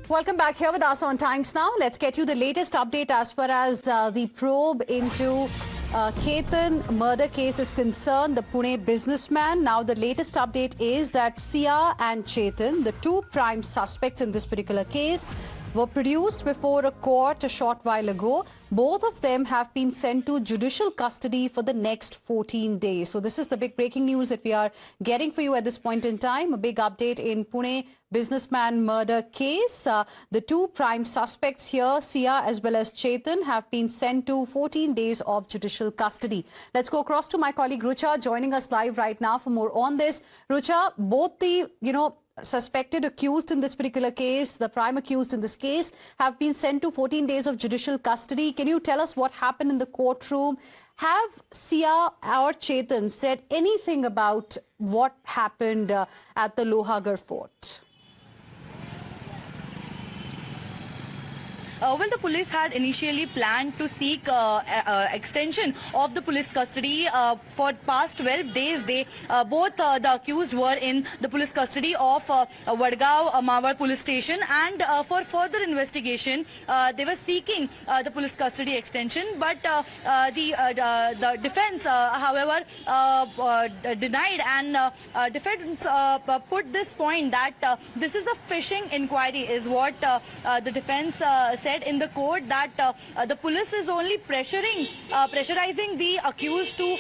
Welcome back here with us on Times Now. Let's get you the latest update as far as the probe into Ketan murder case is concerned, the Pune businessman. Now, the latest update is that Sia and Chetan, the two prime suspects in this particular case, were produced before a court a short while ago. Both of them have been sent to judicial custody for the next 14 days. So this is the big breaking news that we are getting for you at this point in time. A big update in Pune businessman murder case. The two prime suspects here, Sia as well as Chetan, have been sent to 14 days of judicial custody. Let's go across to my colleague Rucha, joining us live right now for more on this. Rucha, both the, suspected accused in this particular case, the prime accused in this case, have been sent to 14 days of judicial custody. Can you tell us what happened in the courtroom? Have Sia or Chetan said anything about what happened at the Lohagarh fort? Well, the police had initially planned to seek extension of the police custody for past 12 days. Both the accused were in the police custody of Vadgaon Mawar police station, and for further investigation, they were seeking the police custody extension. But the defense, however, denied, and defense put this point that this is a fishing inquiry, is what the defense said in the court, that the police is only pressurizing the accused to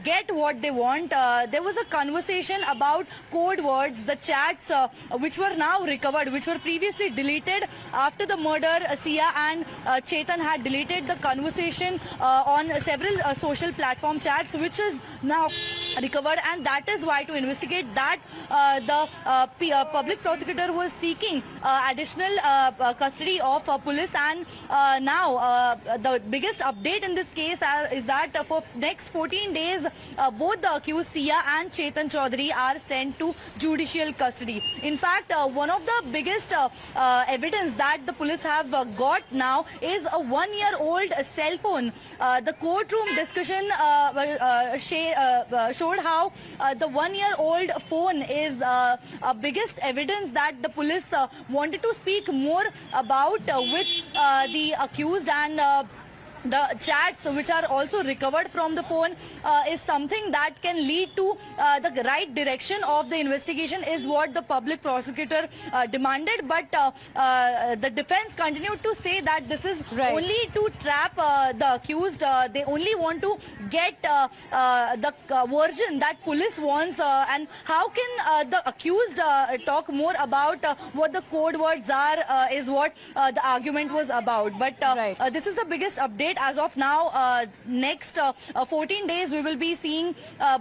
get what they want. There was a conversation about code words, the chats which were now recovered, which were previously deleted after the murder. Sia and Chetan had deleted the conversation on several social platform chats, which is now recovered, and that is why, to investigate that, the public prosecutor was seeking additional custody of police. And now the biggest update in this case is that for next 14 days, both the accused Sia and Chetan Chaudhary are sent to judicial custody. In fact, one of the biggest evidence that the police have got now is a 1-year-old cell phone. The courtroom discussion showed how the 1-year-old phone is a biggest evidence that the police wanted to speak more about with the accused, and the chats which are also recovered from the phone is something that can lead to the right direction of the investigation, is what the public prosecutor demanded. But the defense continued to say that this is only to trap the accused. They only want to get the version that police wants. And how can the accused talk more about what the code words are, is what the argument was about. But this is the biggest update as of now. Next 14 days, we will be seeing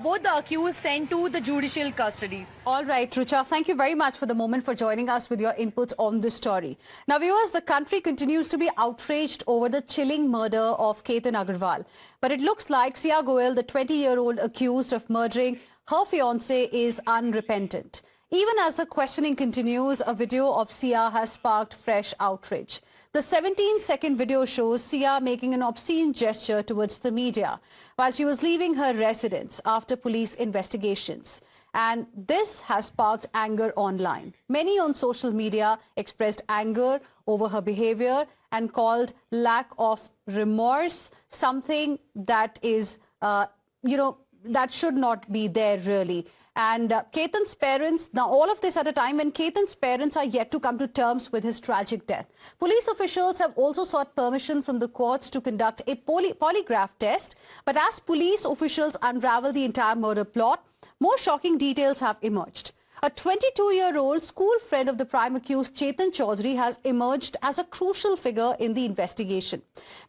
both the accused sent to the judicial custody. All right, Rucha, thank you very much for the moment, for joining us with your inputs on this story. Now, viewers, the country continues to be outraged over the chilling murder of Ketan Agarwal. But it looks like Sia Goel, the 20-year-old accused of murdering her fiancé, is unrepentant. Even as the questioning continues, a video of Sia has sparked fresh outrage. The 17-second video shows Sia making an obscene gesture towards the media while she was leaving her residence after police investigations. And this has sparked anger online. Many on social media expressed anger over her behavior and called lack of remorse something that is, that should not be there really. And Ketan's parents, now all of this at a time when Ketan's parents are yet to come to terms with his tragic death. Police officials have also sought permission from the courts to conduct a polygraph test. But as police officials unravel the entire murder plot, more shocking details have emerged. A 22-year-old school friend of the prime accused, Chetan Chaudhary, has emerged as a crucial figure in the investigation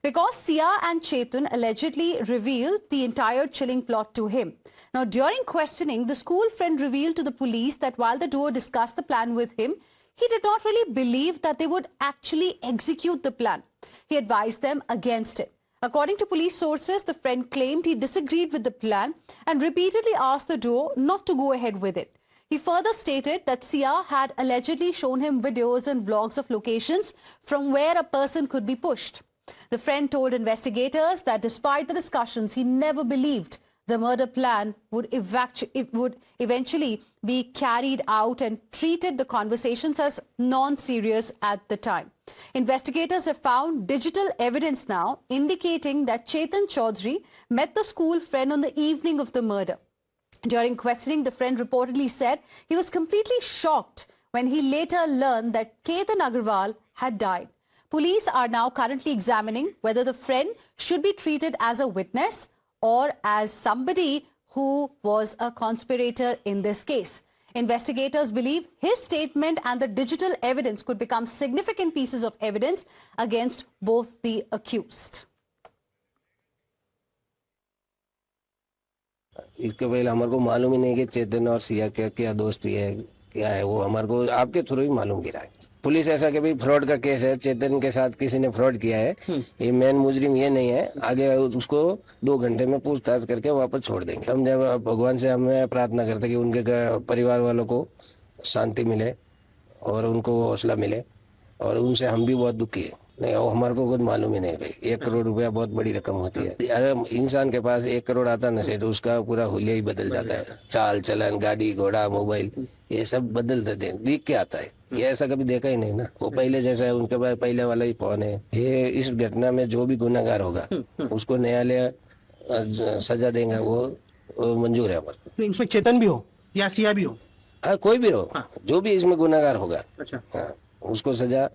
because Sia and Chetan allegedly revealed the entire chilling plot to him. Now, during questioning, the school friend revealed to the police that while the duo discussed the plan with him, he did not really believe that they would actually execute the plan. He advised them against it. According to police sources, the friend claimed he disagreed with the plan and repeatedly asked the duo not to go ahead with it. He further stated that Sia had allegedly shown him videos and vlogs of locations from where a person could be pushed. The friend told investigators that despite the discussions, he never believed the murder plan would eventually be carried out and treated the conversations as non-serious at the time. Investigators have found digital evidence now indicating that Chetan Chaudhary met the school friend on the evening of the murder. During questioning, the friend reportedly said he was completely shocked when he later learned that Ketan Agarwal had died. Police are now currently examining whether the friend should be treated as a witness or as somebody who was a conspirator in this case. Investigators believe his statement and the digital evidence could become significant pieces of evidence against both the accused. इसके पहले हमारे को मालूम ही नहीं कि चेतन और सिया क्या दोस्ती है, क्या है। वो हमारे को आपके थ्रू ही मालूम गिरा है। पुलिस ऐसा कि भाई फ्रॉड का केस है, चेतन के साथ किसी ने फ्रॉड किया है, ये मेन मुजरिम ये नहीं है, आगे उसको 2 घंटे में पूछताछ करके वापस छोड़ देंगे। हम जब भगवान से हमें प्रार्थना करते कि उनके परिवार वालों को शांति मिले और उनको हौसला मिले, और उनसे हम भी बहुत दुखी है। नहीं, वो हमारे को कुछ मालूम ही नहीं भाई। 1 करोड़ रुपया बहुत बड़ी रकम होती है। अरे इंसान के पास 1 करोड़ आता ना सेठ, उसका पूरा हुलिया ही बदल जाता है। चाल चलन, गाड़ी घोड़ा, मोबाइल, ये सब बदल देते हैं, दिख के आता है। ये ऐसा कभी देखा ही नहीं ना। वो पहले जैसा है, उनके पास पहले वाला ही फोन है। ये इस घटना में जो भी गुनाहगार होगा उसको न्यायालय सजा देगा, वो मंजूर है हमारे को। इसमें चेतन भी हो या सिया भी हो? हाँ, कोई भी हो, जो भी इसमें गुनाहगार होगा, अच्छा, हाँ, उसको सजा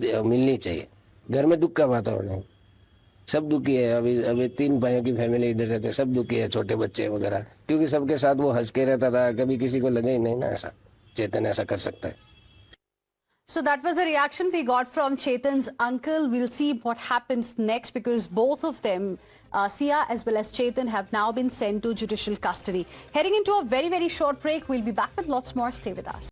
मिलनी चाहिए। घर में दुख का वातावरण है, सब दुखी है। अभी 3 भाइयों की फैमिली इधर रहते, सब दुखी है, छोटे बच्चे वगैरह, क्योंकि सबके साथ वो हंस के रहता था। कभी किसी को लगे ही नहीं ना ऐसा चेतन ऐसा कर सकता है। So that was a reaction we got from Chetan's uncle. We'll see what happens next because both of them, Sia as well as Chetan, have now been sent to judicial custody. Heading into a very, very short break, we'll be back with lots more. Stay with us.